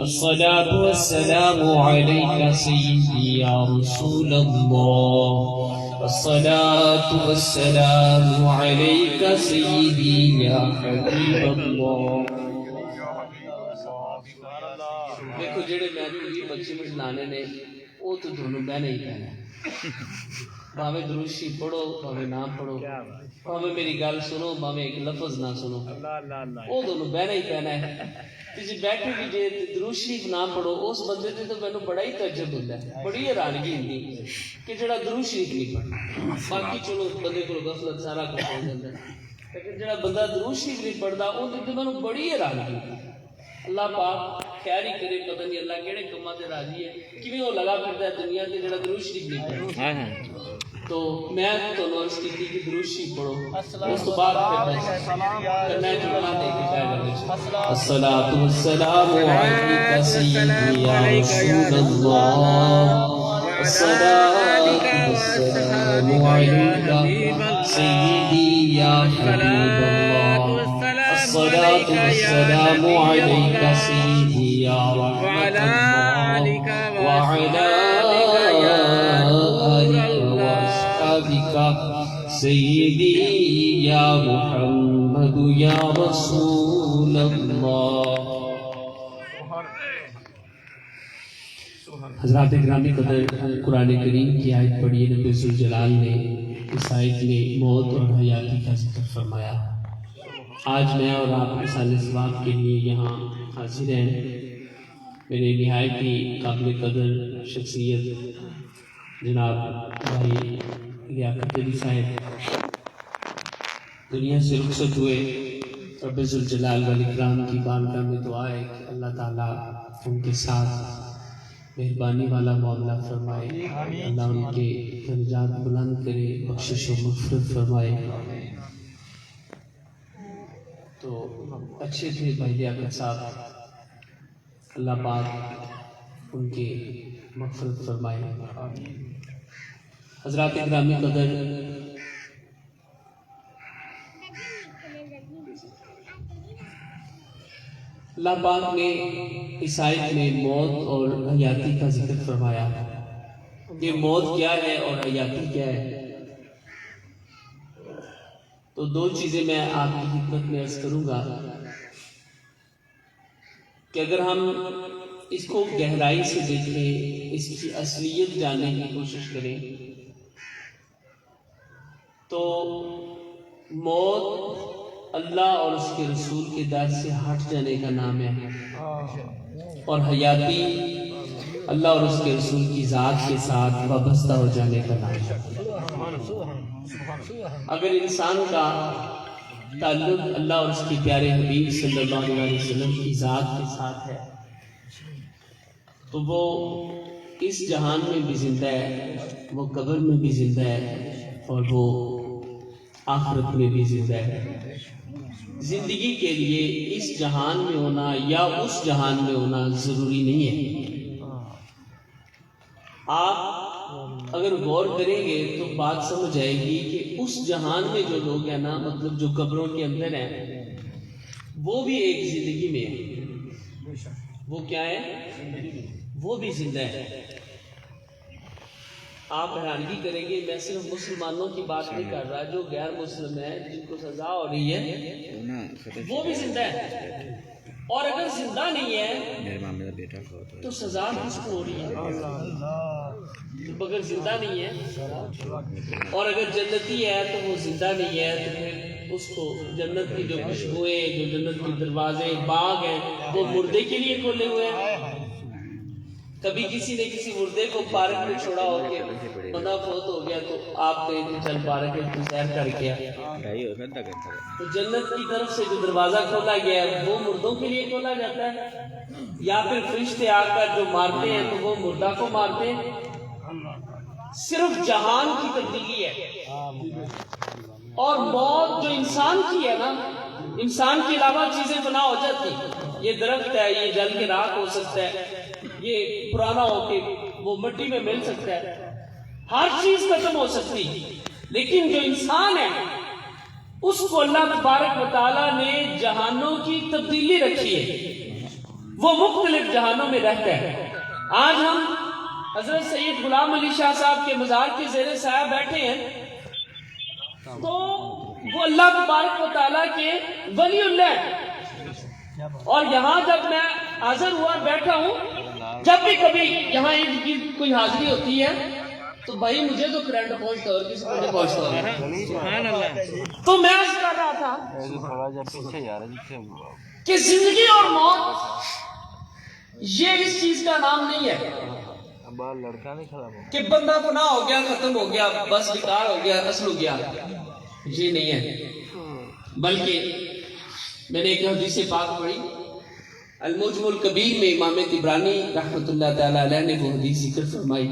الصلاة والسلام عليك سيدي يا رسول الله الصلاة والسلام عليك سيدي يا حبيب الله. دیکھو جڑے میں بھی بچے بچلانے نے وہ تو دونوں بہنے ہی کہنا ہے. بھاوے دروشی پڑھو بھاوے نہ پڑھو, بھاوے میری گل سنو بھاوے ایک لفظ نہ سنو, وہ دونوں بہنا ہی کہنا ہے. جی بیٹھے بھی جی درود شریف نہ پڑھو اس بندے سے تو مینوں بڑا ہی تعجب ہوتا ہے, بڑی حیرانگی ہوتی کہ جڑا درود شریف نہیں پڑھتا. باقی چلو بندے کو غفلت سارا کچھ ہو جاتا ہے, لیکن جڑا بندہ درود شریف نہیں پڑھتا وہ تو مینوں بڑی حیرانگی ہوتی ہے. اللہ پاک خیر ہی کرے, پتہ نہیں اللہ کہڑے کماں تے راضی ہے, کیویں وہ لگا پھردا ہے دنیا تے جڑا درود شریف نہیں پڑھتا. تو میں تو عرض کی تھی کہ درود شریف پڑھو, اس تو بعد پھر بس کرنا ہے جملہ دے کے پیر لگے. الصلاۃ والسلام علیک سیدی یا رسول اللہ الصلاۃ والسلام علیک سیدی یا حبیب اللہ الصلاۃ والسلام علیک سیدی یا رحمت اللہ وعلی سیدی یا محمد یا رسول اللہ. حضرات گرامی قدر, قرآن کریم کی آیت پڑھی رب ذوالجلال نے. اس آیت میں موت اور حیاتی کا ذکر فرمایا. آج میں اور آپ مثال ثواب کے لیے یہاں حاضر ہیں. میرے نہایت ہی قابل قدر شخصیت جناب بھائی لیاقت علی صاحب دنیا سے رخصت ہوئے. رب ذوالجلال والاکرام کی بارگاہ میں دعا ہے کہ اللہ تعالیٰ ان کے ساتھ مہربانی والا معاملہ فرمائے, اللہ ان کے درجات بلند کرے, بخشش و مغفرت فرمائے. تو اچھے تھے بھائی لیاقت صاحب, اللہ پاک ان کے مغفرت فرمائے. حضرات گرامی قدر, اللہ پاک نے اس آیت میں موت اور حیاتی کا ذکر فرمایا. یہ موت کیا ہے اور حیاتی کیا ہے؟ تو دو چیزیں میں آپ کی خدمت میں عرض کروں گا کہ اگر ہم اس کو گہرائی سے دیکھیں, اس کی اصلیت جاننے کی کوشش کریں تو موت اللہ اور اس کے رسول کے در سے ہٹ جانے کا نام ہے, اور حیاتی اللہ اور اس کے رسول کی ذات کے ساتھ وابستہ ہو جانے کا نام ہے. اگر انسان کا تعلق اللہ اور اس کے پیارے حبیب صلی اللہ علیہ وسلم کی ذات کے ساتھ ہے تو وہ اس جہان میں بھی زندہ ہے, وہ قبر میں بھی زندہ ہے, اور وہ آخرت میں بھی زندہ ہے. زندگی کے لیے اس جہان میں ہونا یا اس جہان میں ہونا ضروری نہیں ہے. آپ اگر غور کریں گے تو بات سمجھ آئے گی کہ اس جہان میں جو لوگ ہیں نا, مطلب جو قبروں کے اندر ہیں, وہ بھی ایک زندگی میں ہے. وہ کیا ہے؟ وہ بھی زندہ ہے. آپ حیرانگی کریں گے, میں صرف مسلمانوں کی بات نہیں کر رہا, جو غیر مسلم ہیں جن کو سزا ہو رہی ہے وہ بھی زندہ ہے. اور اگر زندہ نہیں ہے تو سزا کس کو ہو رہی ہے؟ اگر زندہ نہیں ہے, اور اگر جنتی ہے تو وہ زندہ نہیں ہے, تو پھر اس کو جنت کی جو خوشبوئیں, جو جنت کے دروازے باغ ہیں وہ مردے کے لیے کھولے ہوئے ہیں. کبھی کسی نے کسی مردے کو پارک میں چھوڑا ہو کے بندہ فوت ہو گیا تو آپ کہیں کہ چل پارک میں سیر کر گیا, تو جنت کی طرف سے جو دروازہ کھولا گیا ہے وہ مردوں کے لیے کھولا جاتا ہے, یا پھر فرشتے آ کر جو مارتے ہیں تو وہ مردہ کو مارتے ہیں. صرف جہان کی تبدیلی ہے. اور موت جو انسان کی ہے نا, انسان کے علاوہ چیزیں فنا ہو جاتی. یہ درخت ہے, یہ جل کے راکھ ہو سکتا ہے, یہ پرانا ہو کے وہ مٹی میں مل سکتا ہے, ہر چیز ختم ہو سکتی, لیکن جو انسان ہے اس کو اللہ تبارک و تعالیٰ نے جہانوں کی تبدیلی رکھی ہے. وہ مختلف جہانوں میں رہتے ہیں. آج ہم حضرت سید غلام علی شاہ صاحب کے مزار کے زیر سایہ بیٹھے ہیں تو وہ اللہ تبارک و تعالیٰ کے ولی اللہ ہے. اور یہاں جب میں حاضر ہوا بیٹھا ہوں، جب بھی کبھی یہاں عید کی کوئی حاضری ہوتی ہے تو بھائی مجھے تو کرنٹ پہنچتا اور کسی کو نہیں پہنچتا. تو میں عرض کر رہا تھا کہ زندگی اور موت یہ اس چیز کا نام نہیں ہے کہ بندہ فنا ہو گیا، ختم ہو گیا، بس بیکار ہو گیا، اصل ہو گیا. یہ نہیں ہے، بلکہ میں نے ایک حدیث پاک پڑھی المعجم الکبیر میں امام طبرانی رحمۃ اللہ تعالی علیہ نے وہ حدیث ذکر فرمائی.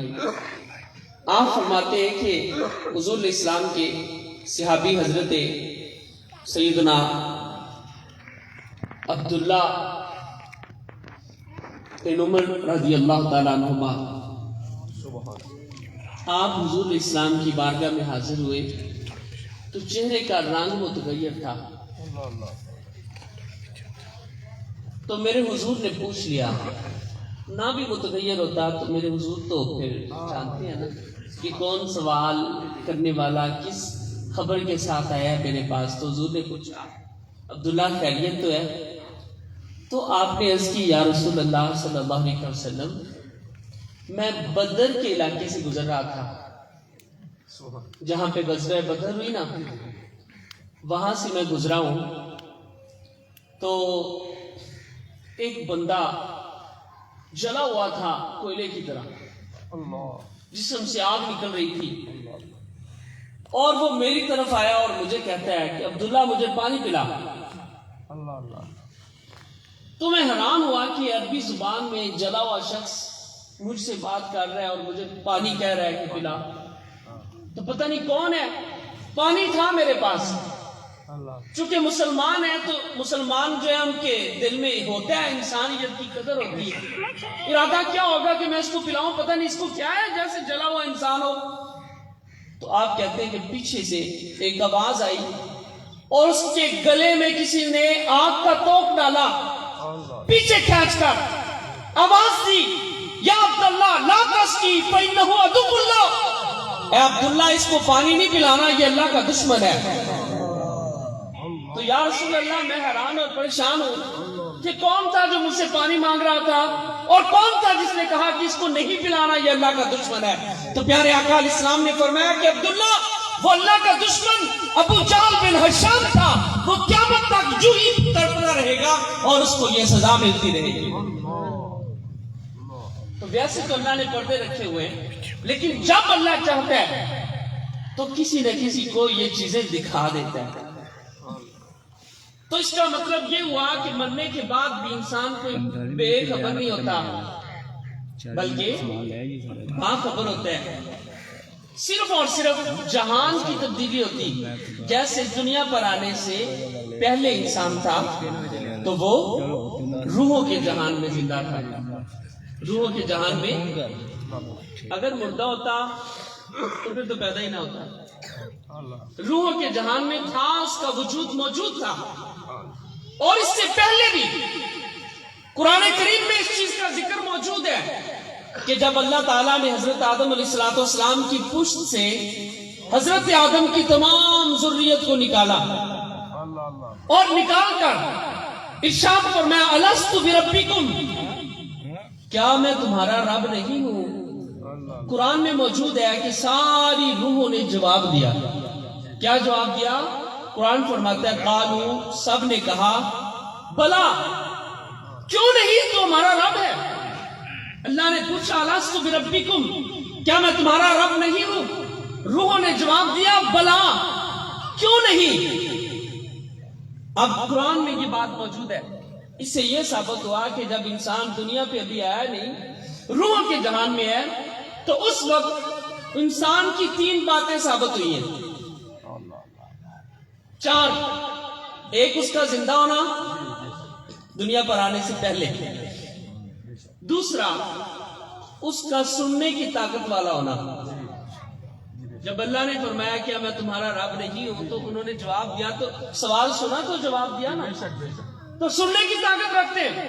آپ فرماتے ہیں کہ حضور الاسلام کے صحابی حضرت سیدنا عبداللہ بن عمر رضی اللہ تعالیٰ عنہما آپ حضور الاسلام کی بارگاہ میں حاضر ہوئے تو چہرے کا رنگ متغیر تھا. تو میرے حضور نے پوچھ لیا، نہ بھی متغیر ہوتا تو میرے حضور تو پھر جانتے ہیں نا کہ کون سوال کرنے والا کس خبر کے ساتھ آیا ہے میرے پاس. تو حضور نے پوچھا عبداللہ خیریت تو ہے؟ تو آپ نے عرض کی یا رسول اللہ صلی اللہ علیہ وسلم میں بدر کے علاقے سے گزر رہا تھا، جہاں پہ غزوہ بدر ہوئی نا، وہاں سے میں گزرا ہوں تو ایک بندہ جلا ہوا تھا کوئلے کی طرح، جسم سے آگ نکل رہی تھی، اور وہ میری طرف آیا اور مجھے کہتا ہے کہ عبداللہ مجھے پانی پلا. تو میں حیران ہوا کہ عربی زبان میں جلا ہوا شخص مجھ سے بات کر رہا ہے اور مجھے پانی کہہ رہا ہے کہ پلا. تو پتہ نہیں کون ہے. پانی تھا میرے پاس. چونکہ مسلمان ہے تو مسلمان جو ہے ان کے دل میں ہوتا ہے انسانیت کی قدر ہوتی ہے. ارادہ کیا ہوگا کہ میں اس کو پلاؤں، پتہ نہیں اس کو کیا ہے، جیسے جلا ہوا انسان ہو. تو آپ کہتے ہیں کہ پیچھے سے ایک آواز آئی اور اس کے گلے میں کسی نے آگ کا توق ڈالا، پیچھے کھینچ کر آواز دی یا عبداللہ لا تسقی فإنہ عدو اللہ، اے عبداللہ اس کو پانی نہیں پلانا، یہ اللہ کا دشمن ہے. تو یا رسول اللہ میں حیران اور پریشان ہوں کہ کون تھا جو مجھ سے پانی مانگ رہا تھا اور کون تھا جس نے کہا کہ اس کو نہیں پلانا، یہ اللہ کا دشمن ہے. تو پیارے آقا علیہ السلام نے فرمایا کہ عبداللہ وہ اللہ کا دشمن ابو جہل بن ہشام تھا، وہ قیامت تک جو ہی تڑپتا رہے گا اور اس کو یہ سزا ملتی رہے گی. تو ویسے تو اللہ نے پردے رکھے ہوئے ہیں، لیکن جب اللہ چاہتا ہے تو کسی نہ کسی کو یہ چیزیں دکھا دیتا ہے. تو اس کا مطلب یہ ہوا کہ مرنے کے بعد بھی انسان کوئی بے خبر نہیں ہوتا بلکہ باخبر ہوتا ہے. صرف اور صرف جہان کی تبدیلی ہوتی. جیسے دنیا پر آنے سے پہلے انسان تھا تو وہ روحوں کے جہان میں زندہ تھا. روحوں کے جہان میں اگر مردہ ہوتا تو پھر تو پیدا ہی نہ ہوتا. روحوں کے جہان میں تھا، اس کا وجود موجود تھا. اور اس سے پہلے بھی قرآن کریم میں اس چیز کا ذکر موجود ہے کہ جب اللہ تعالیٰ نے حضرت آدم علیہ السلام کی پشت سے حضرت آدم کی تمام ذریت کو نکالا اور نکال کر ارشاد فرمایا الست بربکم، کیا میں تمہارا رب نہیں ہوں؟ قرآن میں موجود ہے کہ ساری روحوں نے جواب دیا. کیا جواب دیا؟ قرآن فرماتا ہے قالو، سب نے کہا بلا، کیوں نہیں، تو ہمارا رب ہے. اللہ نے پوچھا الست بربکم، کیا میں تمہارا رب نہیں ہوں؟ روحوں نے جواب دیا بلا، کیوں نہیں. اب قرآن میں یہ بات موجود ہے. اس سے یہ ثابت ہوا کہ جب انسان دنیا پہ ابھی آیا نہیں، روحوں کے جہان میں ہے، تو اس وقت انسان کی 3 باتیں ثابت ہوئی ہیں. 4. ایک اس کا زندہ ہونا دنیا پر آنے سے پہلے. دوسرا اس کا سننے کی طاقت والا ہونا. جب اللہ نے فرمایا کہ میں تمہارا رب نہیں ہوں تو انہوں نے جواب دیا، تو سوال سنا تو جواب دیا نا، تو سننے کی طاقت رکھتے ہیں.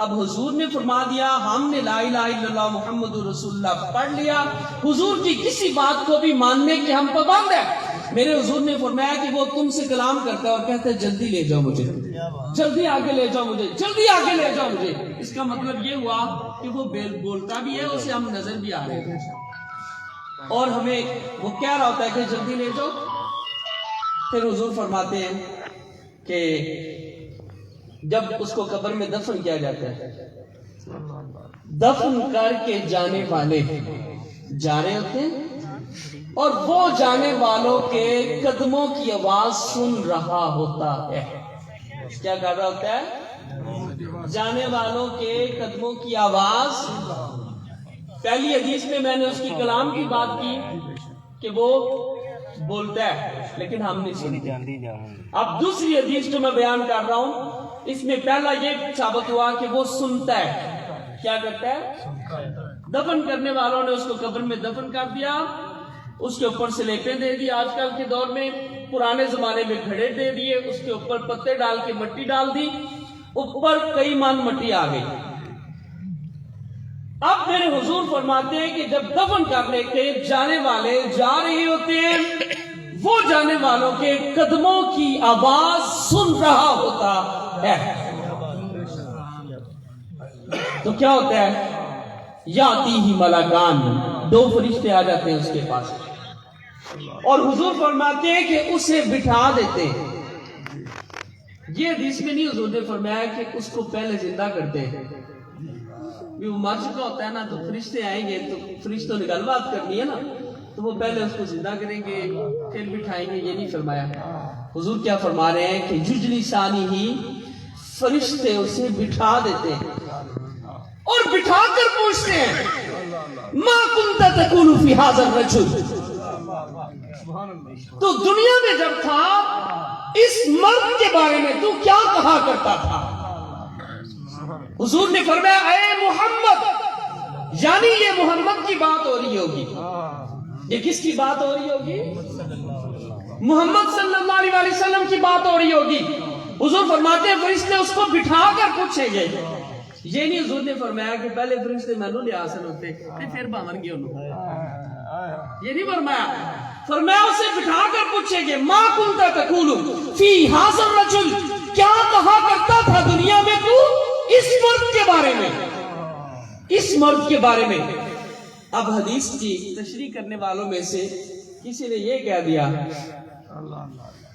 اب حضور نے فرما دیا ہم نے لا الہ الا اللہ محمد رسول اللہ پڑھ لیا، حضور کی کسی بات کو بھی ماننے کے ہم پابند ہیں۔ میرے حضور نے فرمایا کہ وہ تم سے کلام کرتا ہے اور کہتا ہے جلدی لے جاؤ مجھے، جلدی آگے لے جاؤ مجھے، جلدی آگے لے جاؤ مجھے۔ اس کا مطلب یہ ہوا کہ وہ بولتا بھی ہے، اسے ہم نظر بھی آ رہے ہیں اور ہمیں وہ کہہ رہا ہوتا ہے کہ جلدی لے جاؤ۔ پھر حضور فرماتے ہیں کہ جب اس کو قبر میں دفن کیا جاتا ہے، دفن کر کے جانے والے جا رہے ہوتے ہیں اور وہ جانے والوں کے قدموں کی آواز سن رہا ہوتا ہے۔ کیا کر رہا ہوتا ہے؟ جانے والوں کے قدموں کی آواز۔ پہلی حدیث میں نے اس کی کلام کی بات کی کہ وہ بولتا ہے لیکن ہم نہیں سنتے۔ اب دوسری حدیث جو میں بیان کر رہا ہوں اس میں پہلا یہ ثابت ہوا کہ وہ سنتا ہے۔ کیا کرتا ہے؟ دفن کرنے والوں نے اس کو قبر میں دفن کر دیا، اس کے اوپر سلیپیں دے دی، آج کل کے دور میں، پرانے زمانے میں گھڑے دے دیے، اس کے اوپر پتے ڈال کے مٹی ڈال دی، اوپر کئی من مٹی آ گئی۔ اب میرے حضور فرماتے ہیں کہ جب دفن کرنے کے جانے والے جا رہے ہوتے ہیں، وہ جانے والوں کے قدموں کی آواز سن رہا ہوتا ہے۔ تو کیا ہوتا ہے؟ یاتی ہی ملکان، دو فرشتے آ جاتے ہیں اس کے پاس اور حضور فرماتے ہیں کہ اسے بٹھا دیتے ہیں۔ یہ حدیث میں نہیں حضور نے فرمایا کہ اس کو پہلے زندہ کرتے ہیں، وہ مر چکا ہوتا ہے نا، تو فرشتے آئیں گے تو فرشتوں نے گل بات کرنی ہے نا، تو وہ پہلے اس کو زندہ کریں گے پھر بٹھائیں گے، یہ نہیں فرمایا۔ حضور کیا فرما رہے ہیں کہ ججلی ثانی ہی، فرشتے اسے بٹھا دیتے ہیں اور بٹھا کر پوچھتے ہیں ما کنت تقول فی ھذا الرجل، تو دنیا میں جب تھا اس مرد کے بارے میں تو کیا کہا کرتا تھا؟ حضور نے فرمایا اے محمد، یعنی یہ محمد کی بات ہو رہی ہوگی۔ یہ کس کی بات ہو رہی ہوگی؟ محمد صلی اللہ علیہ وسلم کی بات ہو رہی ہوگی۔ حضور فرماتے ہیں فرشتے اس کو بٹھا کر پوچھیں گے۔ یہ نہیں حضور نے فرمایا کہ پہلے فرشتے مینوں لے آسن ہوتے پھر باون گے انہوں، یہ نہیں فرمایا۔ فرمایا اسے بٹھا کر پوچھیں گے ما کنت تقول فی ھذا الرجل، کیا کہا کرتا تھا دنیا میں تو اس مرد کے بارے میں، اس مرد کے بارے میں۔ اب حدیث کی تشریح کرنے والوں میں سے کسی نے یہ کہہ دیا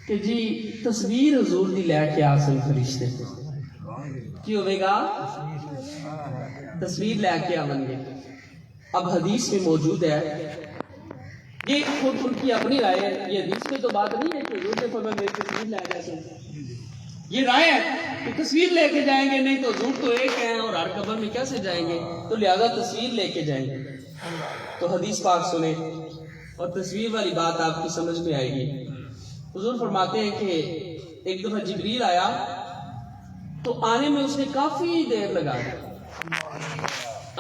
کہ جی تصویر حضور دی لے کے آسن فرشتے کی ہوئے گا، تصویر لے کے آون گے۔ اب حدیث میں موجود ہے، یہ خود ان کی اپنی رائے ہے، یہ حدیث میں تو بات نہیں ہے کہ حضور نے فرمایا میری تصویر لے جا سکتے، یہ رائے ہے کہ تصویر لے کے جائیں گے، نہیں تو حضور تو ایک ہیں اور ہر قبر میں کیسے جائیں گے، تو لہذا تصویر لے کے جائیں گے۔ تو حدیث پاک سنیں اور تصویر والی بات آپ کی سمجھ میں آئے گی۔ حضور فرماتے ہیں کہ ایک دفعہ جبریل آیا تو آنے میں اس نے کافی دیر لگا دی،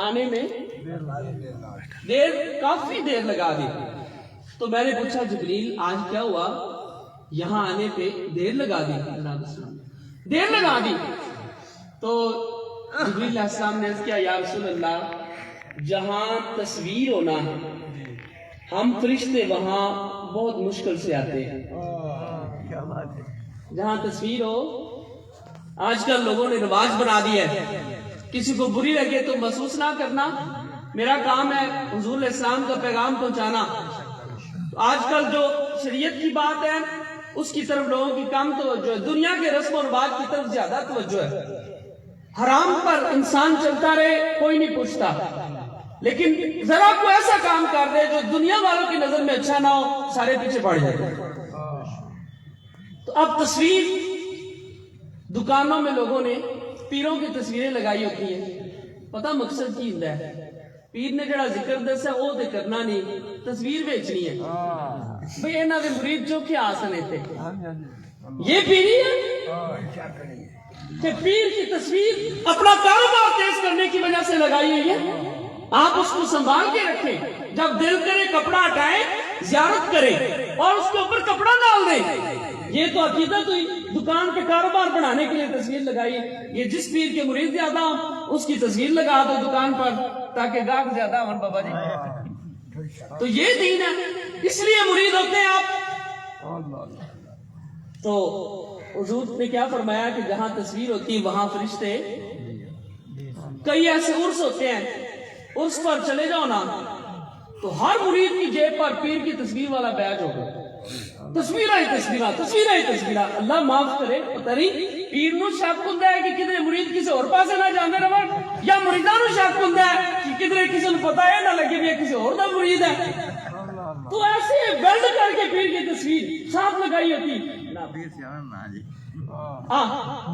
آنے میں کافی دیر لگا دی۔ تو میں نے پوچھا جبریل آج کیا ہوا، یہاں آنے پہ دیر لگا دی، دیر لگا دی۔ تو جبریل علیہ السلام نے کیا یا رسول اللہ، جہاں تصویر ہونا ہم فرشتے وہاں بہت مشکل سے آتے ہیں، جہاں تصویر ہو، آج کل لوگوں نے رواج بنا دیا ہے، کسی کو بری لگے تو محسوس نہ کرنا، میرا کام ہے حضور علیہ السلام کا پیغام پہنچانا۔ آج کل جو شریعت کی بات ہے اس کی طرف لوگوں کی کم توجہ ہے، دنیا کے رسم و رواج کی طرف زیادہ توجہ ہے۔ حرام پر انسان چلتا رہے کوئی نہیں پوچھتا، لیکن ذرا کوئی ایسا کام کر دے جو دنیا والوں کی نظر میں اچھا نہ ہو، سارے پیچھے پڑ جاتے۔ تو اب تصویر، دکانوں میں لوگوں نے پیروں کی تصویریں لگائی ہوتی ہیں، پتہ مقصد کی ہوتا ہے، پیر نے جڑا ذکر دسا وہ تے کرنا نہیں، تصویر بیچنی ہے۔ بھئی انہاں دے مرید جو کیا آسن تھے، یہ پیری ہے کہ پیر کی تصویر اپنا کاروبار تیز کرنے کی وجہ سے لگائی ہوئی ہے۔ آپ اس کو سنبھال کے رکھیں، جب دل کرے کپڑا ہٹائیں، زیارت کریں اور اس کے اوپر کپڑا ڈال دیں، یہ تو عقیدت ہوئی۔ دکان پہ کاروبار بڑھانے کے لیے تصویر لگائی. یہ جس پیر کے مرید زیادہ ہوں اس کی تصویر لگا دو دکان پر تاکہ گاہک زیادہ ہوں بابا جی. تو یہ دین ہے, اس لیے مرید ہوتے ہیں آپ. تو حضور نے کیا فرمایا کہ جہاں تصویر ہوتی ہے وہاں فرشتے. کئی ایسے عرس ہوتے ہیں, عرس پر چلے جاؤ نا تو ہر مرید کی جیب پر پیر کی تصویر والا بیج ہوگا. تصویریں تصویریں. اللہ معاف کرے, پتہ نہیں پیر نو شک ہوندا ہے کہ کدھر مرید کسی اور پاسے نہ جاندے رہن, یا مریداں نو شک ہوندا ہے کہ کدھر کسی نو پتہ ہے نہ لگے بھی کسی اور دا مرید ہے. تو ایسے ویلڈ کر کے پیر کی تصویر صاف لگائی ہوتی.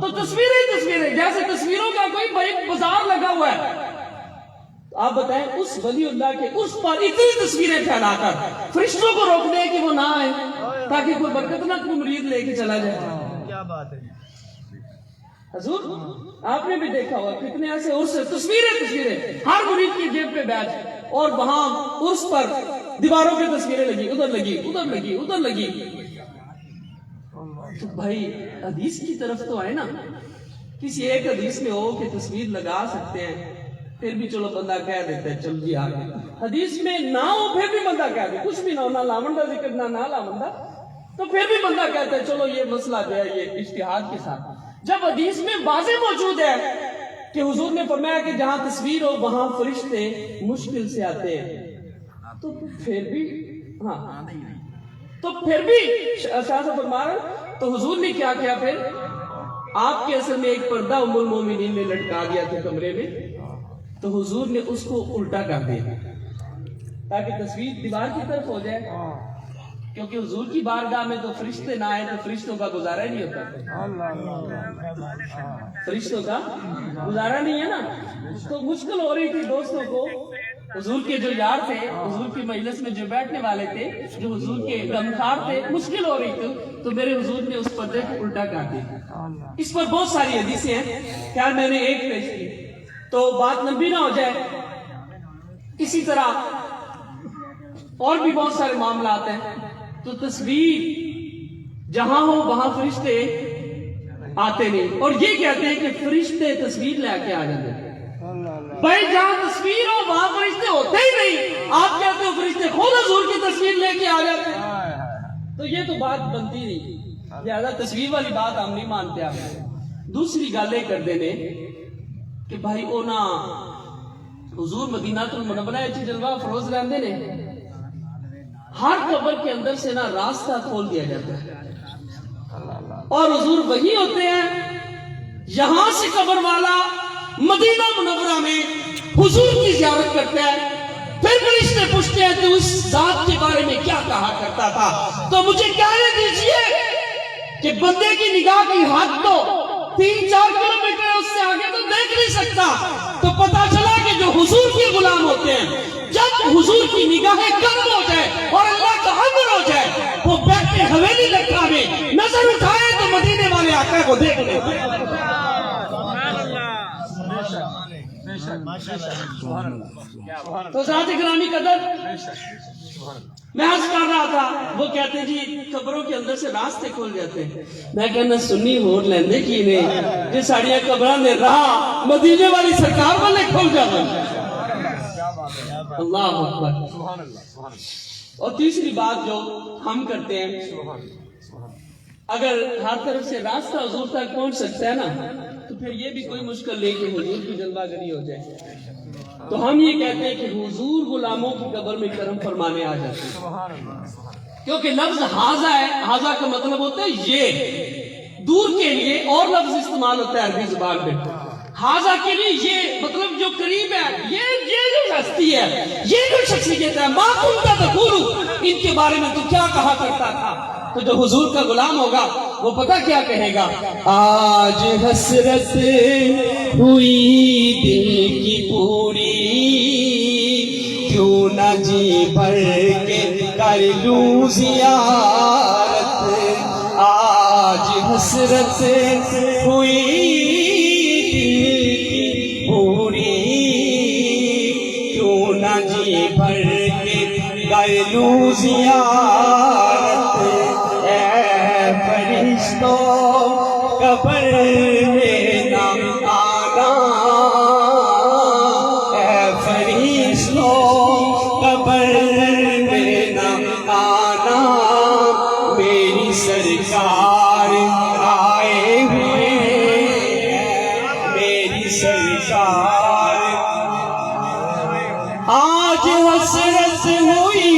تو تصویریں جیسے تصویروں کا کوئی بڑی بازار لگا ہوا ہے. آپ بتائیں اس ولی اللہ کے اس پر اتنی تصویریں پھیلا کر فرشتوں کو روک دیں کہ وہ نہ آئے تاکہ کوئی برکت نہ کوئی مرید لے کے چلا جائے. کیا بات ہے حضور آپ نے بھی دیکھا ہوا کتنے ایسے عرس تصویریں ہر مرید کی جیب پہ بیج, اور وہاں عرس پر دیواروں پہ تصویریں لگی, ادھر لگی. تو بھائی حدیث کی طرف تو آئے نا. کسی ایک حدیث میں ہو کہ تصویر لگا سکتے ہیں پھر بھی چلو بندہ کہہ دیتا ہے چل جی آگے. حدیث میں نہ ہو پھر بھی بندہ کہہ دے, کچھ بھی نہ ہو, نہ لاونڈا ذکر نہ لاونڈا, تو پھر بھی بندہ کہتا ہے چلو یہ مسئلہ جو ہے یہ اجتہاد کے ساتھ. جب حدیث میں واضح موجود ہے کہ حضور نے فرمایا کہ جہاں تصویر ہو وہاں فرشتے مشکل سے آتے ہیں, تو پھر بھی شاہ صاحب فرما رہے. تو حضور نے کیا کیا پھر, آپ کے اصل میں ایک پردہ ام المومنین نے لٹکا دیا تھا کمرے میں, تو حضور نے اس کو الٹا کر دیا تاکہ تصویر دیوار کی طرف ہو جائے, کیونکہ حضور کی بارگاہ میں تو فرشتے نہ آئے تو فرشتوں کا گزارا نہیں ہوتا. فرشتوں کا گزارا نہیں ہے نا. تو مشکل ہو رہی تھی دوستوں کو, حضور کے جو یار تھے, حضور کی مجلس میں جو بیٹھنے والے تھے, جو حضور کے غمخوار تھے, مشکل ہو رہی تھی, تو میرے حضور نے اس پردے کو الٹا کر دیا. اس پر بہت ساری حدیثیں ہیں, خیال میں نے ایک پیش کی تو بات لمبی نہ ہو جائے. اسی طرح اور بھی بہت سارے معاملات ہیں. تو تصویر جہاں ہو وہاں فرشتے آتے نہیں, اور یہ کہتے ہیں کہ فرشتے تصویر لے کے آ جاتے ہیں. بھائی جہاں تصویر ہو وہاں فرشتے ہوتے ہی نہیں, آپ کہتے ہو فرشتے خود حضور کی تصویر لے کے آ جاتے ہیں, تو یہ تو بات بنتی نہیں. لہذا تصویر والی بات ہم نہیں مانتے. آپ دوسری گل یہ کر دینے کہ بھائی او نا حضور مدینہ المنورہ وچ جلوہ فروز رہندے نے, ہر قبر کے اندر سے نا راستہ کھول دیا جاتا ہے, اور حضور وہی ہوتے ہیں یہاں سے قبر والا مدینہ منورہ میں حضور کی زیارت کرتا ہے, پھر فرشتے پوچھتے ہیں تو اس ذات کے بارے میں کیا کہا کرتا تھا, تو مجھے کہنے دیجئے کہ بندے کی نگاہ کی حد تو 3-4 کلومیٹر ہے, اس سے آگے تو دیکھ نہیں سکتا. تو پتا چلا کہ جو حضور کے غلام ہوتے ہیں, جب حضور کی نگاہیں کم ہو جائے اور اللہ کا امر ہو جائے, وہ بیٹھے حویلی لکھا میں نظر اٹھائے تو مدینے والے آقا کو دیکھ لیں. تو ذات گرامی قدر میں عرض کر رہا تھا, وہ کہتے ہیں جی قبروں کے اندر سے راستے کھول جاتے ہیں. میں کہنا سنی ہوٹ لیندے کی نے جی ساڑیاں قبراں نے راہ مدینے والی سرکار والے کھول جاتے ہیں. اللہ اکبر. اور تیسری بات جو ہم کرتے ہیں, اگر ہر طرف سے راستہ حضور تک پہنچ سکتا ہے نا تو پھر یہ بھی کوئی مشکل نہیں کہ حضور کی جلوہ گری ہو جائے. تو ہم یہ کہتے ہیں کہ حضور غلاموں کی قبر میں کرم فرمانے آ جاتے ہیں, کیونکہ لفظ حاضہ ہے, حاضہ کا مطلب ہوتا ہے یہ دور کے لیے, اور لفظ استعمال ہوتا ہے عربی زبان میں حاضہ کے لیے, یہ مطلب جو قریب ہے, یہ جو ہستی ہے, یہ جو شخصیت ہے, ما کنت تقول, ان کے بارے میں تو کیا کہا کرتا تھا. تو جو حضور کا غلام ہوگا وہ پتہ کیا کہے گا, آج حسرت ہوئی دل کی پوری, کیوں نہ جی بھر کے کر لوں زیارت, آج حسرت ہوئی دل کی پوری, کیوں نہ جی بھر کے کر لوں زیارت. فرشتوں قبر میں نہ آنا، اے فرشتوں قبر میں نہ آنا، میری سرکار آئے ہوئے، میری سرکار آج حسرت ہوئی،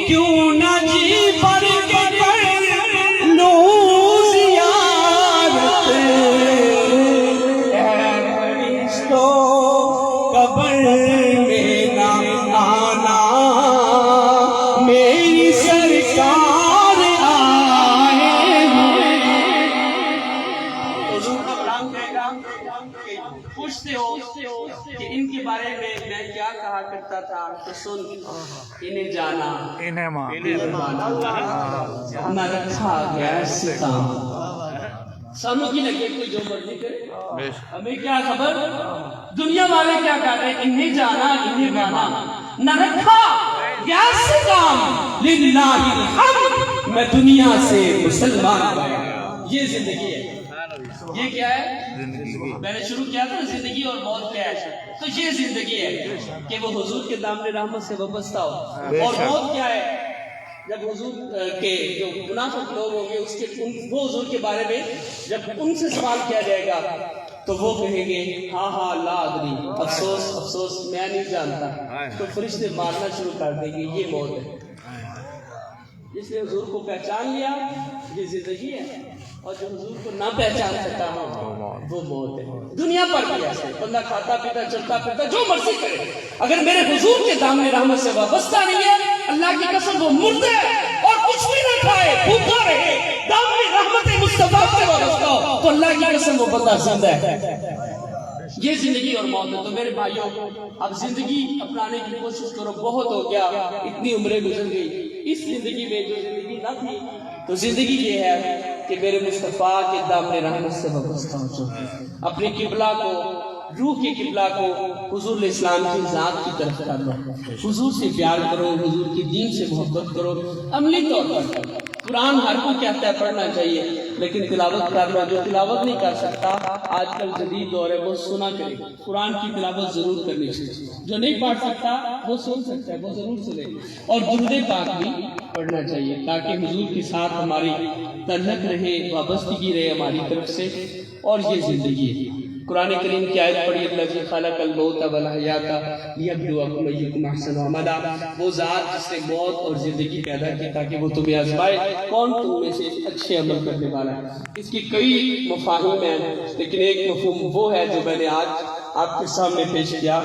کیوں نہ جی بھر کے کر لوں زیارت، اے فرشتوں قبر میں نہ آنا، میری سرکار آئے ہوئے۔ حضور کا کلام کہے گا کہ پوچھتے ہو کہ ان کے بارے میں کیا کہا کرتا تھا، تو سن، انہیں جانا انہیں مانا نہ رکھا گیا ستام۔ سامنے کی لگے کوئی جو مرضی کرے، ہمیں کیا خبر، دنیا والے کیا کہہ رہے ہیں، انہیں جانا انہیں مانا نہ رکھا گیا ستام، للہ الحمد میں دنیا سے مسلمان ہوں۔ یہ زندگی ہے، یہ کیا ہے، میں نے شروع کیا تھا زندگی اور موت کیا ہے، تو یہ زندگی ہے کہ وہ حضور کے دامن رحمت سے وابستہ ہو، اور موت کیا ہے، جب حضور کے جو منافق لوگ ہوں گے اس کے وہ حضور کے بارے میں جب ان سے سوال کیا جائے گا تو وہ کہیں گے ہاں ہاں لا ادری، افسوس افسوس میں نہیں جانتا، تو فرشتے مارنا شروع کر دیں گے، یہ موت ہے۔ جس نے حضور کو پہچان لیا یہ زندگی ہے، اور جو حضور کو نہ پہچان سکتا وہ موت ہے۔ دنیا پر بھی ایسے بندہ کھاتا پیتا چلتا پھرتا جو مرضی کرے، اگر میرے حضور کے دامن رحمت سے وابستہ نہیں ہے، اللہ کی قسم وہ مردہ ہے، اور کچھ بھی نہ کھائے بھوکا رہے، دامن رحمت مصطفیٰ سے وابستہ ہو، تو اللہ کی قسم وہ بندہ زندہ ہے۔ یہ زندگی اور موت ہے۔ تو میرے بھائیوں، اب زندگی اپنانے کی کوشش کرو، بہت ہو گیا، اتنی عمریں گزر گئی، اس زندگی میں جو زندگی نہ تھی، تو زندگی یہ ہے کہ میرے مصطفیٰ کے دامن رحمت سے وابستہ ہو چکے، اپنے قبلہ کو، روح کے قبلہ کو حضور الاسلام کی ذات کی طرف کر لو، حضور سے پیار کرو، حضور کے دین سے محبت کرو، عملی طور پر قرآن ہر کو کہتا ہے پڑھنا چاہیے، لیکن تلاوت کرنا، جو تلاوت نہیں کر سکتا، آج کل جدید دور ہے، وہ سنا کرے، قرآن کی تلاوت ضرور کرنی چاہیے، جو نہیں پڑھ سکتا وہ سن سکتا ہے، وہ ضرور سنے، اور درود پاک بھی پڑھنا چاہیے تاکہ حضور کے ساتھ ہماری تعلق رہے، وابستگی رہے ہماری طرف سے، اور یہ زندگی ہے۔ قرآن کریم کی آیت پڑھی، الذی خلق الموت والحیات لیبلوکم ایکم احسن عملا، وہ ذات جس نے موت اور زندگی پیدا کی تاکہ وہ تمہیں آزمائے کون تم میں سے اچھے عمل کرنے والا ہے۔ اس کی کئی مفاہیم ہیں، لیکن ایک مفہوم وہ ہے جو میں نے آج آپ کے سامنے پیش کیا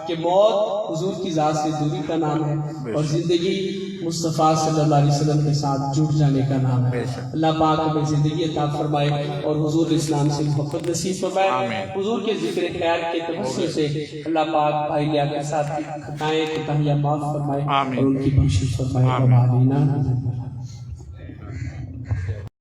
کہ موت حضور کی ذات سے دوری کا نام ہے، اور زندگی مصطفیٰ صلی اللہ علیہ وسلم کے ساتھ جڑ جانے کا نام ہے۔ اللہ پاک ہمیں زندگی عطا فرمائے اور حضور اسلام سے محبت نصیب فرمائے۔ حضور کے ذکر خیر کے توسل سے اللہ پاک بھائی لیا کے ساتھ خطائیں کوتاہیاں معاف فرمائے اور ان کی بخشش فرمائے۔